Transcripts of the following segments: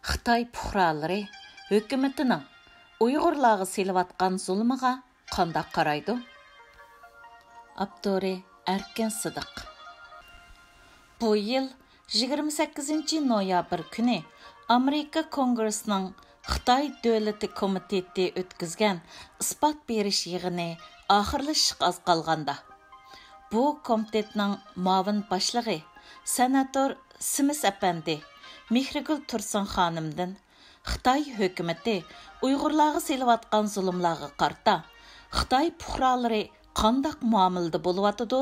Xitoy puhralari hökumetining Uyg'urlarga selayotgan zulmiga qanday qaraydi? Abduri Erkin Sidiq. Bu yil 28 noyabr kuni Amerika Kongressining Xitoy Davlat Komiteti o'tkazgan isbot berish yig'ini oxirlashishga oz qolganda. Bu komitetning muavin boshlig'i senator Simis apandi Mehrigul Tursun xonimdan Xitoy hukumati Uyg'urlarga selayotgan zulmlarga qarta Xitoy puhralari qandaq muomalada bo'lyotidi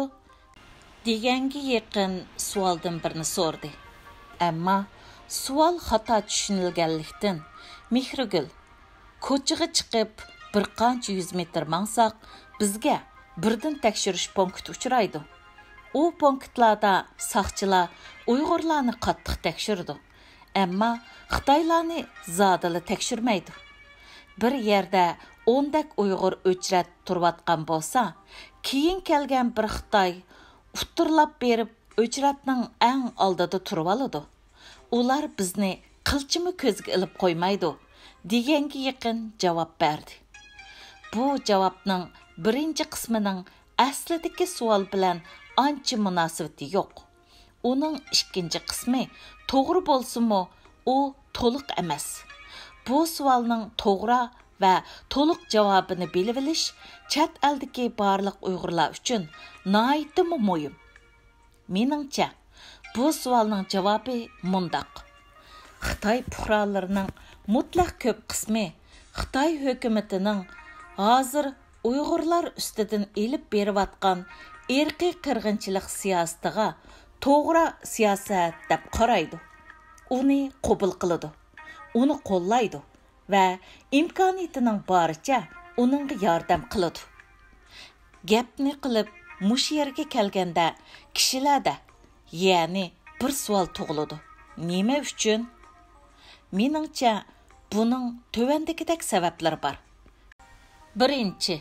deganga yaqin savoldan birini so'rdi. Ammo savol xato tushunilganlikdan Mehrigul ko'chaga chiqib bir qancha 100 metr mangsaq bizga birdan tekshirish punkti uchraydi. U punktlarda saqchilar Uyg'urlarni qattiq tekshirdi. Ammo Xitoylarni zodila tekshirmaydi. Bir yerda 10 dak Uyg'ur o'chrat turayotgan bo'lsa, keyin kelgan bir Xitoy uturlab berib o'chratning eng oldida turib oladi. Ular bizni qilchimi ko'zga ilib qo'ymaydi deganga yaqin javob berdi. Bu javobning birinchi qismining aslidagi savol bilan ancha munosabati yo'q. Uning ikkinchi qismi to'g'ri bo'lsa-mu, u to'liq emas. Bu savolning to'g'ri va to'liq javobini bilib olish chet eldagi barliq Uyg'urlar uchun nihoyatda muhim. Meningcha, bu savolning javobi mundaq. Xitoy puhralarining mutlaq ko'p qismi Xitoy hukumatining hozir Uyg'urlar ustidan elib berayotgan irqiy qirg'inchilik siyosatiga to'g'ri siyosat deb qaraydi. Uni qabul qiladi, uni qo'llaydi va imkoniyatining boricha uningga yordam qiladi. Gapni qilib mush yerga kelganda kishilarda, ya'ni bir savol tug'iladi. Nima uchun? Meningcha, buning tövandagidek sabablari bor. Birinchi,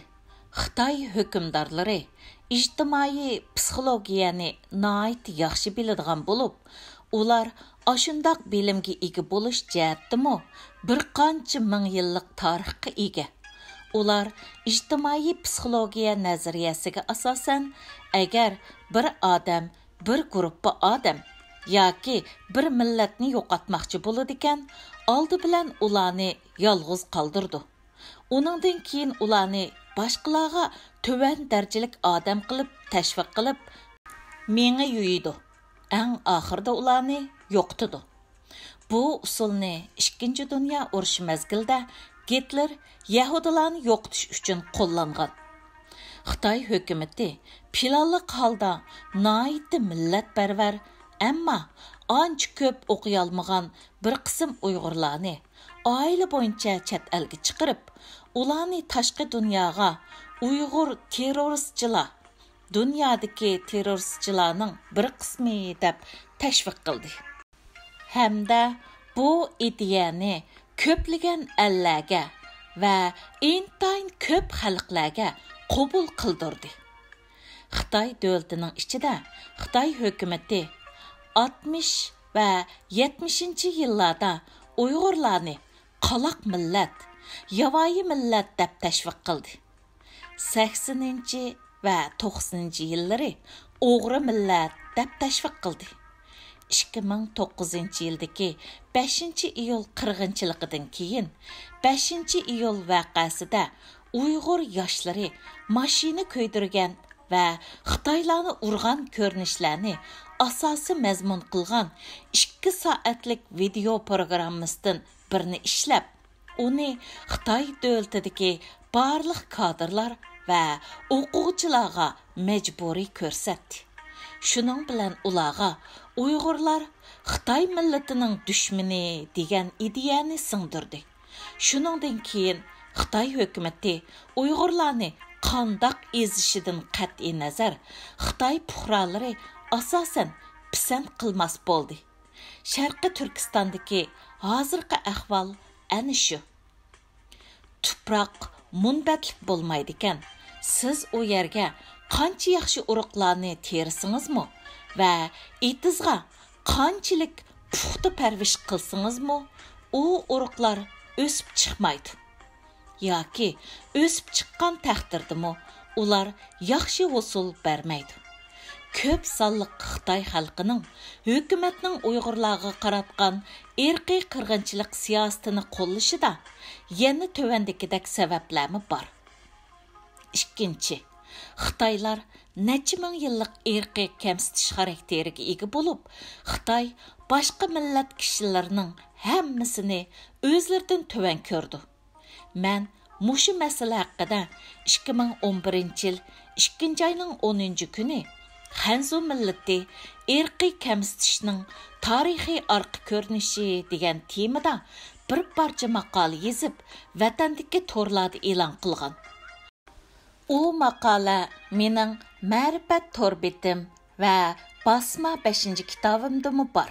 Xitoy hukmdorlari ijtimoiy psixologiyani nihoyat yaxshi biladigan bo'lib, ular ashundoq bilimga ega bo'lish jihatdimi bir qancha ming yillik tarixga ega. Ular ijtimoiy psixologiya nazariyasiga asosan agar bir odam, bir guruhga odam yoki bir millatni yo'qotmoqchi bo'ladi ekan, oldi bilan ularni yolg'iz qoldirdi. Uningdan keyin ularni boshqalarga to'van darajalik odam qilib tashviq qilib menga yuyidi. Eng oxirida ularni yo'qotdi. Bu usulni 2 dunyo urushi mezgilida Hitler Yahudilarni yo'qotish uchun qo'llangan. Xitoy hukumati planli holda nihoyatda millatparvar, ammo ancha ko'p o'qiy olmagan bir qism Uyg'urlarni oila bo'yicha chet elga chiqarib, ularni tashqi dunyoga Uyg'ur terroristchilar, dunyodagi terroristchilarning bir qismi deb tashviq qildi. Hamda bu ideyani ko'plagan ellarga va intayin ko'p xalqlarga qabul qildirdi. Xitoy davlatining ichida Xitoy hukumati 60 va 70-yillarda Uyg'urlarni qaloq millat, yavoyi millat deb tashviq qildi. 80 va 90-yillari o'g'ri millat deb tashviq qildi. 2009-yildagi 5-iyul qirg'inchiligidan keyin 5-iyul voqeasida Uyg'ur yoshlari mashina ko'ydirgan va Xitoylarni urgan ko'rinishlarni asosiy mazmun qilgan 2 soatlik video programmasidan birini ishlab, uni Xitoy davlatidagi barliq kadrlar va o'quvchilarga majburiy ko'rsatdi. Shuning bilan ularga Uyg'urlar Xitoy millatining dushmani degan ideyani singdirdi. Shuningdan keyin Xitoy hukumati Uyg'urlarni qandoq ezishidan qat'iy nazar Xitoy puhralari asosan pisand qilmas bo'ldi. Sharqi Turkistondagi hozirgi ahvol ana shu. Tuproq munbatlik bo'lmaydi ekan. Siz u yerga qancha yaxshi urug'larni terisingizmi va etizga qanchalik puxta parvish qilsingizmi, u urug'lar o'sib chiqmaydi. Yoki o'sib chiqqan taqdirdimi ular yaxshi hosil bermaydi. Ko'p sonliq Xitoy xalqining hukumatning Uyg'urlarga qaratgan irqiy qirg'inchilik siyosatini qo'llashida yana tövandikidek sabablarmi bor. Ikkinchi, Xitoylar necha ming yillik irqiy kamsitish xarakteriga ega bo'lib, Xitoy boshqa millat kishilarining hammasini o'zlaridan tövan ko'rdi. Men mushu masala haqida 2011-yil 2-oyning 10-kuni Xanzu millati irqiy kamsitishning tarixiy orqa ko'rinishi degan temada bir parcha maqola yozib, vatandagi to'rlarda e'lon qilgan. U maqola mening Ma'rifat to'r betim va basma 5-kitobimda bor.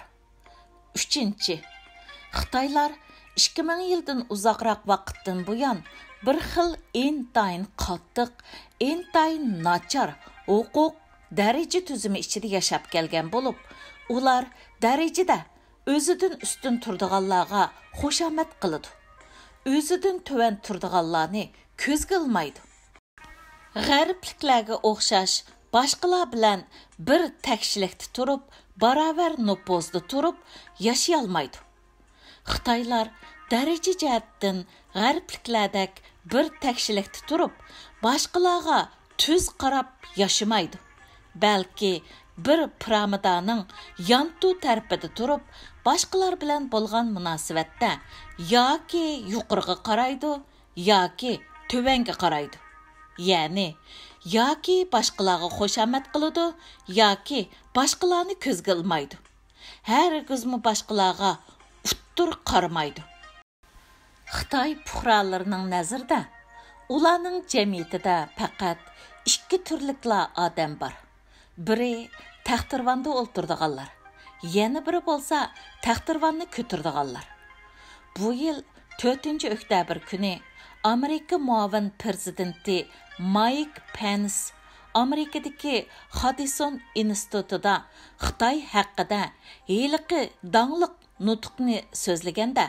3. Xitoylar 2000 yildan uzoqroq vaqtdan buyon bir xil intayin qattiq, intayin nachar huquq daraja tuzumi ichida yashab kelgan bo'lib, ular darajada o'zidan ustun turdiganlarga xushomat qiladi. O'zidan tuvan turdiganlarni ko'zga olmaydi. G'arbliklarga o'xshash boshqalar bilan bir takshilikda turib, barobar nupozda turib yashay olmaydi. Xitoylar daraja jihatdan g'arbliklardek bir takshilikda turib, boshqalarga tuz qarab yashamaydi. Balki bir piramidaning yantu tarafida turib, boshqalar bilan bo'lgan munosabatda yoki yuqoriga qaraydi, yoki tuvanga qaraydi. Ya'ni, yoki boshqalarga xushomat qiladi, yoki boshqalarni ko'zga olmaydi. Hargizmi boshqalarga uttur qaramaydi. Xitoy fuqarolarining nazarida, ularning jamiyatida faqat ikki turliklar odam bor. Biri taxtirvanda o'ltirdiganlar, yana biri bo'lsa taxtirvanni ko'tirdiganlar. Bu yil 4-oktyabr kuni Amerika muavin prezidenti Mike Pence Amerikadagi Hudson institutida Xitoy haqida heliqi dangliq nutqni so'zlaganda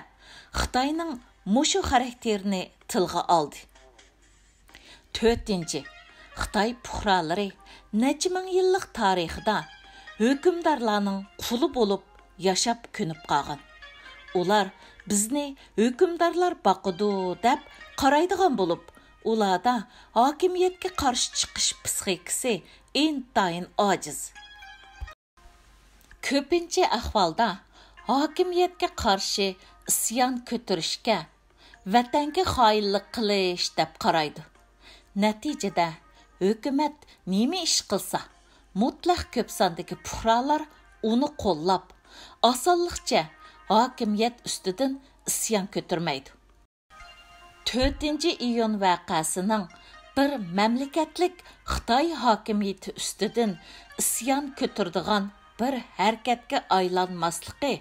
Xitoyning mushu xarakterini tilga oldi. 4. Xitoy fuqarolari necha ming yillik tarixida hukmdorlarning quli bo'lib yashab ko'nib qolgan. Ular bizni hukmdorlar boqidi deb qaraydigan bo'lib, ularda hokimiyatga qarshi chiqish psixikasi intayin ojiz. Ko'pincha ahvolda hokimiyatga qarshi isyon ko'tarishga, vatanga xoinlik qilish deb qaraydi. Natijada hukumat nima ish qilsa, mutlaq ko'p sondagi fuqarolar uni qo'llab, osonlikcha hokimiyat ustidan isyon ko'tarmaydi. 4-iyun voqeasining bir mamlakatlik Xitoy hokimiyati ustidan isyon ko'tardigan bir harakatga aylanmasligi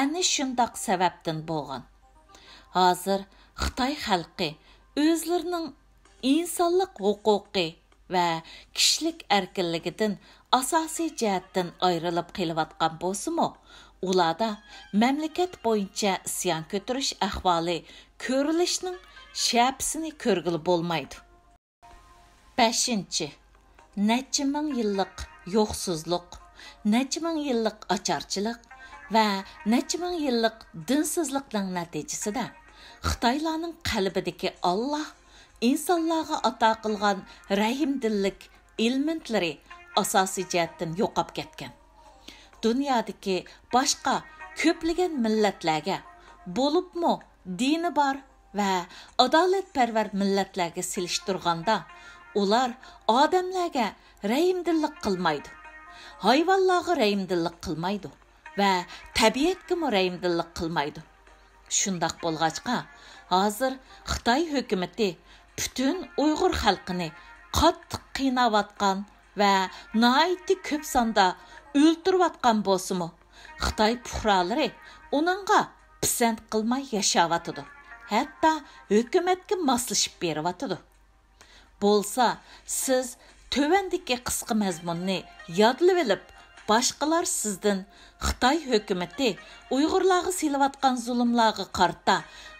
ana shundoq sababdan bo'lgan. Hozir Xitoy xalqi o'zlarining insonlik huquqi va kishilik erkinligidan asosiy jihatdan ayrilib kelayotgan bo'lsa-mu, ularda mamlakat bo'yicha isyon ko'tarish ahvoli ko'rilishning shapsini ko'rgili bo'lmaydi. 5. Necha ming yillik yo'qsizlik, necha ming yillik ocharchilik va necha ming yillik dinsizlikning natijasida Xitoylarning qalbidagi Alloh insonlarga ato qilgan rahimdillik elementlari asosiy jihatdan yo'qolib ketgan. Dunyodagi boshqa ko'plagan millatlarga, bo'libmi dini bor va adolatparvar millatlarga silishtirganda, ular odamlarga rahimdillik qilmaydi, hayvonlarga rahimdillik qilmaydi va tabiatga rahimdillik qilmaydi. Shundoq bo'lg'achqa, hozir Xitoy hukumati butun Uyg'ur xalqini qattiq qiynayotgan va nihoyatda ko'p sonda o'ltirayotgan bo'lsa-mu, Xitoy fuqarolari uningga pisand qilmay yashayotidi. Hatto hukumatga moslashib beryotidi. Bo'lsa, siz tövəndəki qısqa məzmunni yadlab olib, Başqalar sizdən Xitay hökuməti Uyğurlarga silayotgan zulmlarga qarta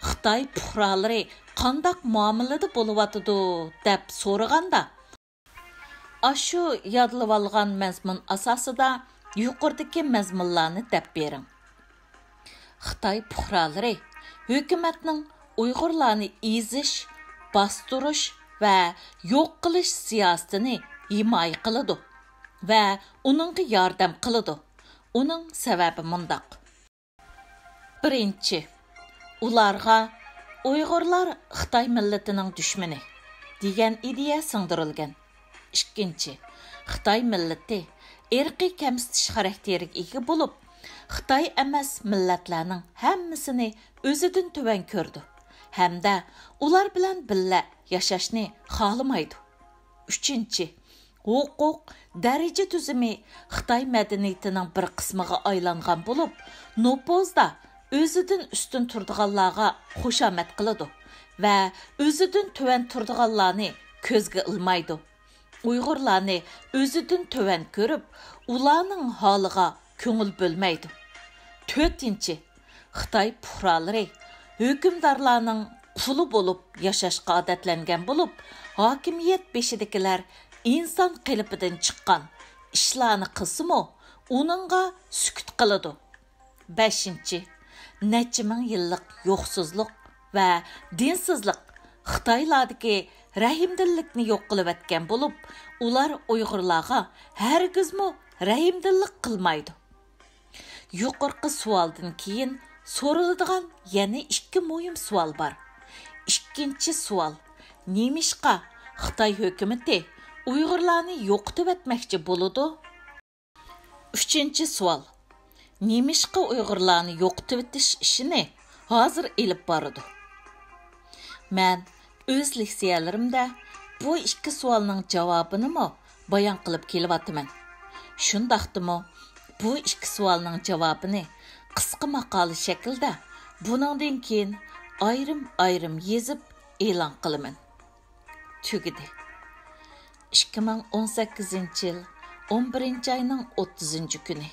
Xitay puhralары qandaq muamelada boluvatıdı deb so'raganda Aşu yadılıb alğan məzmun asasida yuqoridagi məzmunlarni deb bering. Xitay puhralары hökumətning Uyğurlarni ezish, bastırış və yo'q qilish siyosatini himoya qiladi və onunğa yordam qiladi. Uning sababi mundaq. Birinchi, ularga Uyg'urlar Xitoy millatining dushmani degan ideya singdirilgan. Ikkinchi, Xitoy millati irqiy kamsitish xarakteriga ega bo'lib, Xitoy emas millatlarning hammasini o'zidan tuvan ko'rdi hamda ular bilan birga yashashni xohlamaydi. Uchinchi, huquq daraja tuzumi Xitoy madaniyatining bir qismiga aylangan bo'lib, nopozda o'zidan ustun turdiganlarga xushomat qiladi va o'zidan tuvan turdiganlarni ko'zga ilmaydi. Uyg'urlarni o'zidan tuvan ko'rib, ularning holiga ko'ngil bo'lmaydi. To'rtinchi, Xitoy puhralari hukmdorlarning quli bo'lib yashashga odatlangan bo'lib, hokimiyat beshidagilar inson qilipidan chiqqan ishlarni qilsa-mu, uningga sukut qiladi. 5. Necha ming yillik yo'qsizlik va dinsizlik Xitoylardagi rahimdillikni yo'q qilib etgan bo'lib, ular Uyg'urlarga hargizmi rahimdillik qilmaydi. Yuqorqi savoldan keyin so'raladigan yana 2 muhim savol bor. Ikkinchi savol: Nemishqa Xitoy hukumati Uyg'urlarni yo'qotib etmoqchi bo'ladi? Uchinchi savol: Nemishqa Uyg'urlarni yo'qotib etish ishini hozir elib boradi? Men o'z leksiyalarimda bu 2 savolning javobini bayon qilib kelyapman. Shundaqdimi, bu 2 savolning javobini qisqa maqola shaklda buningdan keyin ayrim yezib e'lon qilaman. Tugidi. 2018 yil 11 oyning 30 kuni.